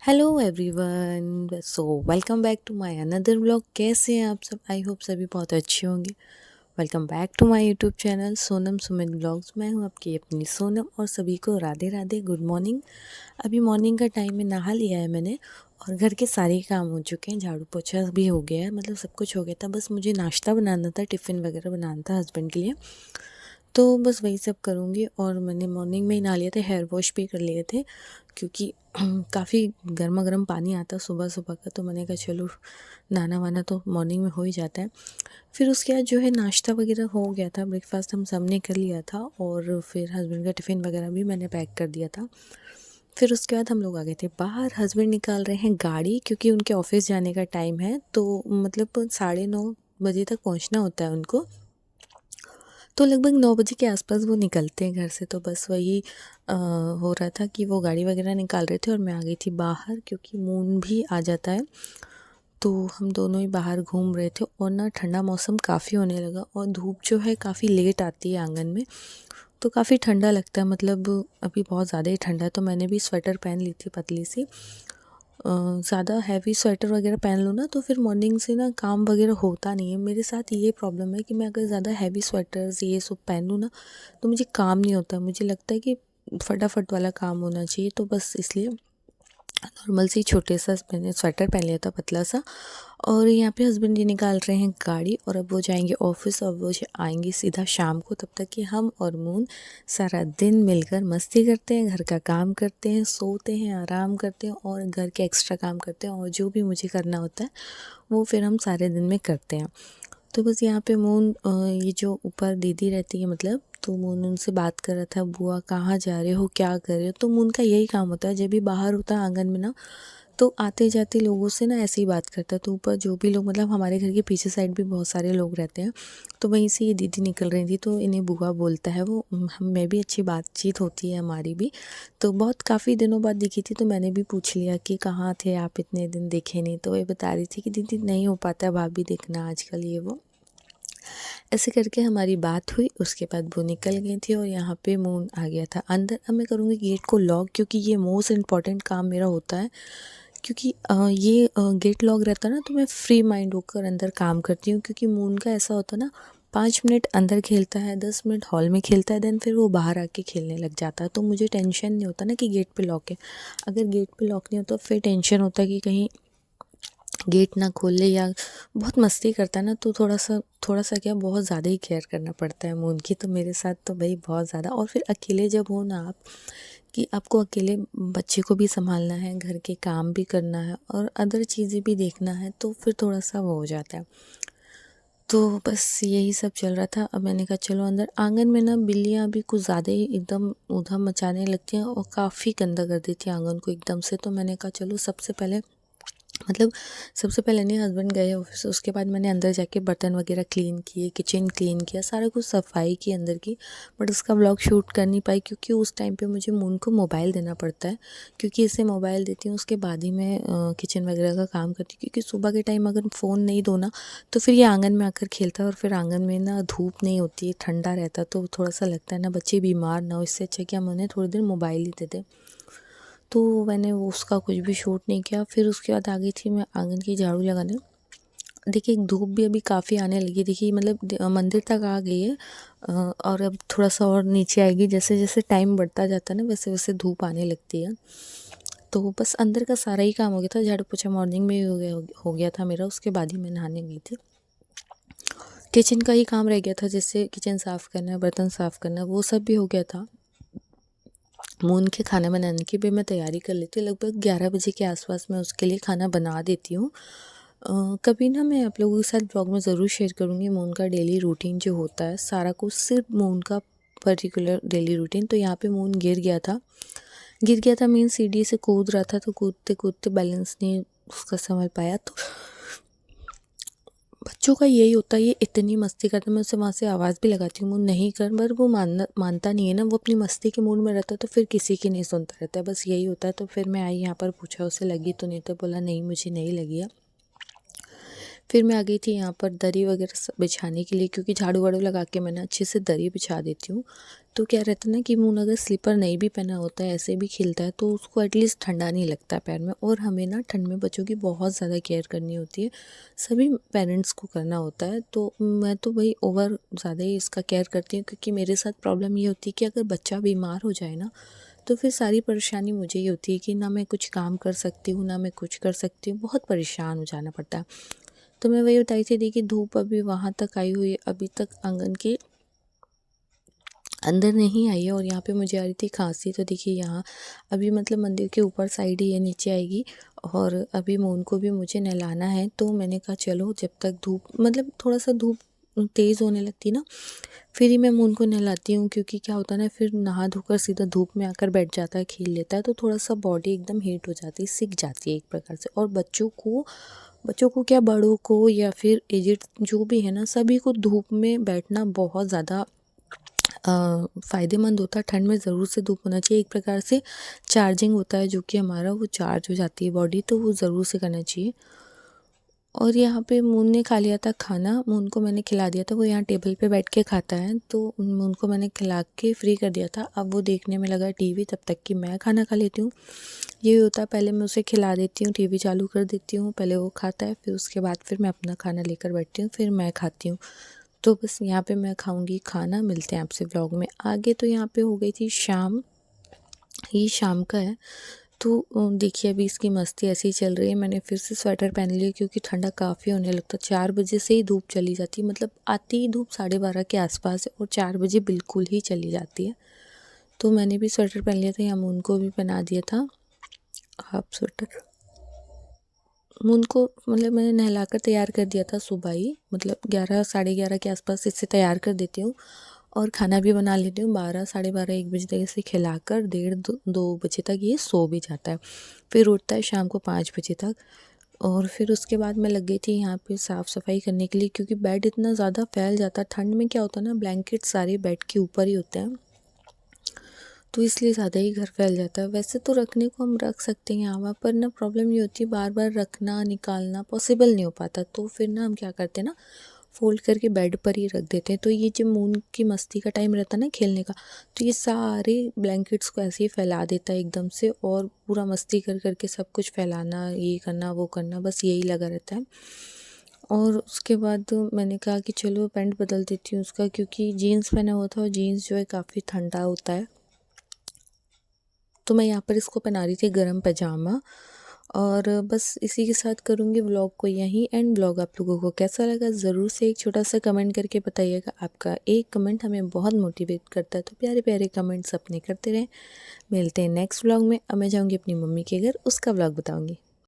Hello everyone. So welcome back to my another vlog. कैसे हैं आप सब? आई होप सभी बहुत अच्छे होंगे। Welcome back to my YouTube channel Sonam Sumit vlogs. मैं हूं आपकी अपनी सोनम और सभी को राधे राधे, गुड मॉर्निंग। अभी मॉर्निंग का टाइम में नहा लिया है मैंने और घर के सारे काम हो चुके हैं। झाड़ू पोछा भी हो गया है, मतलब सब कुछ हो गया था। बस मुझे नाश्ता बनाना था, टिफ़िन वगैरह बनाना था हस्बैंड के लिए, तो बस वही सब करूँगी। और मैंने मॉर्निंग में ही नहा लिया था, हेयर वॉश भी कर लिए थे क्योंकि काफ़ी गर्मा गर्म पानी आता सुबह सुबह का, तो मैंने कहा चलो नहाना वाना तो मॉर्निंग में हो ही जाता है। फिर उसके बाद जो है नाश्ता वगैरह हो गया था, ब्रेकफास्ट हम सब ने कर लिया था और फिर हस्बैंड का टिफ़िन वगैरह भी मैंने पैक कर दिया था। फिर उसके बाद हम लोग आ गए थे बाहर। हस्बैंड निकाल रहे हैं गाड़ी क्योंकि उनके ऑफिस जाने का टाइम है, तो मतलब 9:30 बजे तक पहुंचना होता है उनको। तो लगभग 9 बजे के आसपास वो निकलते हैं घर से। तो बस वही हो रहा था कि वो गाड़ी वगैरह निकाल रहे थे और मैं आ गई थी बाहर क्योंकि मून भी आ जाता है। तो हम दोनों ही बाहर घूम रहे थे और ना ठंडा मौसम काफ़ी होने लगा और धूप जो है काफ़ी लेट आती है आंगन में, तो काफ़ी ठंडा लगता है। मतलब अभी बहुत ज़्यादा ही ठंडा है, तो मैंने भी स्वेटर पहन ली थी पतली सी। ज़्यादा हैवी स्वेटर वगैरह पहन लो ना तो फिर मॉर्निंग से ना काम वगैरह होता नहीं है। मेरे साथ ये प्रॉब्लम है कि मैं अगर ज़्यादा हैवी स्वेटर्स ये सब पहन लूँ ना तो मुझे काम नहीं होता। मुझे लगता है कि फटाफट वाला काम होना चाहिए, तो बस इसलिए नॉर्मल सी छोटे सा मैंने स्वेटर पहन लिया था पतला सा। और यहाँ पे हस्बैंड जी निकाल रहे हैं गाड़ी और अब वो जाएंगे ऑफिस और वो आएंगे सीधा शाम को। तब तक कि हम और मून सारा दिन मिलकर मस्ती करते हैं, घर का काम करते हैं, सोते हैं, आराम करते हैं और घर के एक्स्ट्रा काम करते हैं और जो भी मुझे करना होता है वो फिर हम सारे दिन में करते हैं। तो बस यहाँ पे मून ये जो ऊपर दीदी रहती है मतलब, तो मून उनसे बात कर रहा था, बुआ कहाँ जा रहे हो, क्या कर रहे हो। तो मून का यही काम होता है, जब भी बाहर होता है आंगन में ना तो आते जाते लोगों से ना ऐसे ही बात करता है। तो ऊपर जो भी लोग, मतलब हमारे घर के पीछे साइड भी बहुत सारे लोग रहते हैं, तो वहीं से ये दीदी निकल रही थी तो इन्हें बुआ बोलता है वो। हम मैं भी अच्छी बातचीत होती है हमारी भी। तो बहुत काफ़ी दिनों बाद दिखी थी तो मैंने भी पूछ लिया कि कहाँ थे आप, इतने दिन देखे नहीं। तो ये बता रही थी कि दीदी नहीं हो पाता है भाभी देखना आजकल, ये वो ऐसे करके हमारी बात हुई। उसके बाद वो निकल गई थी और यहाँ पे मून आ गया था अंदर। अब मैं करूँगी गेट को लॉक क्योंकि ये मोस्ट इम्पॉर्टेंट काम मेरा होता है, क्योंकि ये गेट लॉक रहता है ना तो मैं फ्री माइंड होकर अंदर काम करती हूँ। क्योंकि मून का ऐसा होता है ना, 5 मिनट अंदर खेलता है, 10 मिनट हॉल में खेलता है, देन फिर वो बाहर आके खेलने लग जाता है। तो मुझे टेंशन नहीं होता ना कि गेट पे लॉक है। अगर गेट पे लॉक नहीं होता फिर टेंशन होता है कि कहीं गेट ना खोल ले, या बहुत मस्ती करता है ना तो थोड़ा सा क्या बहुत ज़्यादा ही केयर करना पड़ता है मून की। तो मेरे साथ तो भाई बहुत ज़्यादा। और फिर अकेले जब हो ना आप, कि आपको अकेले बच्चे को भी संभालना है, घर के काम भी करना है और अदर चीज़ें भी देखना है, तो फिर थोड़ा सा वो हो जाता है। तो बस यही सब चल रहा था। अब मैंने कहा चलो अंदर। आंगन में ना बिल्लियाँ भी कुछ ज़्यादा ही एकदम ऊधम मचाने लगती हैं और काफ़ी गंदा कर देती हैं आंगन को एकदम से। तो मैंने कहा चलो सबसे पहले, मतलब सबसे पहले नहीं, हस्बैंड गए ऑफिस, उसके बाद मैंने अंदर जाके बर्तन वगैरह क्लीन किए, किचन क्लीन किया, सारा कुछ सफाई की अंदर की। बट उसका ब्लॉग शूट कर नहीं पाई क्योंकि उस टाइम पे मुझे मून को मोबाइल देना पड़ता है। क्योंकि इसे मोबाइल देती हूँ उसके बाद ही मैं किचन वगैरह का काम करती हूँ। क्योंकि सुबह के टाइम अगर फ़ोन नहीं दो ना तो फिर ये आंगन में आकर खेलता है और फिर आंगन में ना धूप नहीं होती है, ठंडा रहता है, तो थोड़ा सा लगता है ना बच्चे बीमार ना हो। इससे अच्छा कि हम उन्हें थोड़ी देर मोबाइल ही दे दें। तो मैंने वो उसका कुछ भी शूट नहीं किया। फिर उसके बाद आ गई थी मैं आंगन की झाड़ू लगाने। देखिए धूप भी अभी काफ़ी आने लगी, देखिए मतलब मंदिर तक आ गई है। और अब थोड़ा सा और नीचे आएगी, जैसे जैसे टाइम बढ़ता जाता है ना वैसे वैसे धूप आने लगती है। तो बस अंदर का सारा ही काम हो गया था। झाड़ू पोछा मॉर्निंग में ही हो गया था मेरा, उसके बाद ही मैं नहाने गई थी। किचन का ही काम रह गया था, जैसे किचन साफ़ करना, बर्तन साफ़ करना, वो सब भी हो गया था। मून के खाना बनाने की भी मैं तैयारी कर लेती हूँ। लगभग 11 बजे के आसपास मैं उसके लिए खाना बना देती हूँ। कभी ना मैं आप लोगों के साथ ब्लॉग में ज़रूर शेयर करूँगी मून का डेली रूटीन जो होता है, सारा कुछ सिर्फ मून का पर्टिकुलर डेली रूटीन। तो यहाँ पे मून गिर गया था मीन सीढ़ी से कूद रहा था, तो कूदते कूदते बैलेंस नहीं उसका संभल पाया। तो बच्चों का यही होता है, ये इतनी मस्ती करता है, मैं उसे वहाँ से आवाज़ भी लगाती हूँ नहीं कर, पर वो मानता नहीं है ना, वो अपनी मस्ती के मूड में रहता है तो फिर किसी की नहीं सुनता रहता है, बस यही होता है। तो फिर मैं आई यहाँ पर पूछा उसे लगी तो नहीं, तो बोला नहीं मुझे नहीं लगी है। फिर मैं आ गई थी यहाँ पर दरी वगैरह बिछाने के लिए, क्योंकि झाड़ू वाड़ू लगा के मैंने अच्छे से दरी बिछा देती हूँ। तो क्या रहता है ना कि मून अगर स्लीपर नहीं भी पहना होता है, ऐसे भी खेलता है, तो उसको एटलीस्ट ठंडा नहीं लगता है पैर में। और हमें ना ठंड में बच्चों की बहुत ज़्यादा केयर करनी होती है, सभी पेरेंट्स को करना होता है। तो मैं तो भाई ओवर ज़्यादा ही इसका केयर करती हूँ, क्योंकि मेरे साथ प्रॉब्लम ये होती है कि अगर बच्चा बीमार हो जाए ना, तो फिर सारी परेशानी मुझे ही होती है कि ना मैं कुछ काम कर सकती हूँ, ना मैं कुछ कर सकती हूँ, बहुत परेशान हो जाना पड़ता है। तो मैं वही बताई थी, देखिए धूप अभी वहाँ तक आई हुई है, अभी तक आंगन के अंदर नहीं आई है। और यहाँ पे मुझे आ रही थी खांसी, तो देखिए यहाँ अभी मतलब मंदिर के ऊपर साइड ही है, नीचे आएगी। और अभी मून को भी मुझे नहलाना है, तो मैंने कहा चलो जब तक धूप मतलब थोड़ा सा धूप तेज़ होने लगती ना, फिर ही मैं मून को नहलाती हूँ। क्योंकि क्या होता है ना, फिर नहा धोकर सीधा धूप में आकर बैठ जाता है, खेल लेता है, तो थोड़ा सा बॉडी एकदम हीट हो जाती है, सिक जाती है एक प्रकार से। और बच्चों को क्या, बड़ों को या फिर एजिड जो भी है ना, सभी को धूप में बैठना बहुत ज़्यादा फ़ायदेमंद होता है। ठंड में ज़रूर से धूप होना चाहिए, एक प्रकार से चार्जिंग होता है, जो कि हमारा वो चार्ज हो जाती है बॉडी, तो वो ज़रूर से करना चाहिए। और यहाँ पे मून ने खा लिया था खाना, मून को मैंने खिला दिया था, वो यहाँ टेबल पे बैठ के खाता है, तो मून को मैंने खिला के फ्री कर दिया था। अब वो देखने में लगा टीवी, तब तक कि मैं खाना खा लेती हूँ। ये होता है, पहले मैं उसे खिला देती हूँ, टीवी चालू कर देती हूँ, पहले वो खाता है, फिर उसके बाद फिर मैं अपना खाना लेकर बैठती हूँ, फिर मैं खाती हूँ। तो बस यहाँ पे मैं खाऊंगी खाना। मिलते हैं आपसे व्लॉग में आगे। तो यहाँ पे हो गई थी शाम, ये शाम का है। तो देखिए अभी इसकी मस्ती ऐसी ही चल रही है। मैंने फिर से स्वेटर पहन लिया, क्योंकि ठंडा काफ़ी होने लगता। 4 बजे से ही धूप चली जाती है, मतलब आती ही धूप 12:30 के आसपास है, और 4 बजे बिल्कुल ही चली जाती है। तो मैंने भी स्वेटर पहन लिया था, या मून को भी पहना दिया था हाफ स्वेटर। मून को मतलब मैंने नहलाकर तैयार कर दिया था सुबह ही, मतलब 11 साढ़े 11 के आसपास इसे तैयार कर देती हूँ। और खाना भी बना लेती हूँ 12 साढ़े 12 1 बजे तक इसे खिलाकर, 1:30 2 बजे तक ये सो भी जाता है। फिर उठता है शाम को 5 बजे तक। और फिर उसके बाद मैं लग गई थी यहाँ पे साफ़ सफाई करने के लिए, क्योंकि बेड इतना ज़्यादा फैल जाता है ठंड में। क्या होता है ना, ब्लैंकेट सारे बेड के ऊपर ही होते हैं, तो इसलिए ज़्यादा ही घर फैल जाता है। वैसे तो रखने को हम रख सकते हैं यहाँ पर ना, प्रॉब्लम ये होती है बार बार रखना निकालना पॉसिबल नहीं हो पाता। तो फिर ना हम क्या करते हैं ना, फ़ोल्ड करके बेड पर ही रख देते हैं। तो ये जब मून की मस्ती का टाइम रहता है ना, खेलने का, तो ये सारे ब्लैंकेट्स को ऐसे ही फैला देता है एकदम से, और पूरा मस्ती कर करके सब कुछ फैलाना, ये करना वो करना, बस यही लगा रहता है। और उसके बाद मैंने कहा कि चलो पैंट बदल देती हूँ उसका, क्योंकि जीन्स पहना हुआ था, और जीन्स जो है काफ़ी ठंडा होता है। तो मैं यहाँ पर इसको पहना रही थी गरम पजामा। और बस इसी के साथ करूँगी व्लॉग को यहीं एंड। व्लॉग आप लोगों को कैसा लगा ज़रूर से एक छोटा सा कमेंट करके बताइएगा। आपका एक कमेंट हमें बहुत मोटिवेट करता है, तो प्यारे प्यारे कमेंट्स अपने करते रहें। मिलते हैं नेक्स्ट व्लॉग में। अब मैं जाऊँगी अपनी मम्मी के घर, उसका व्लॉग बताऊँगी।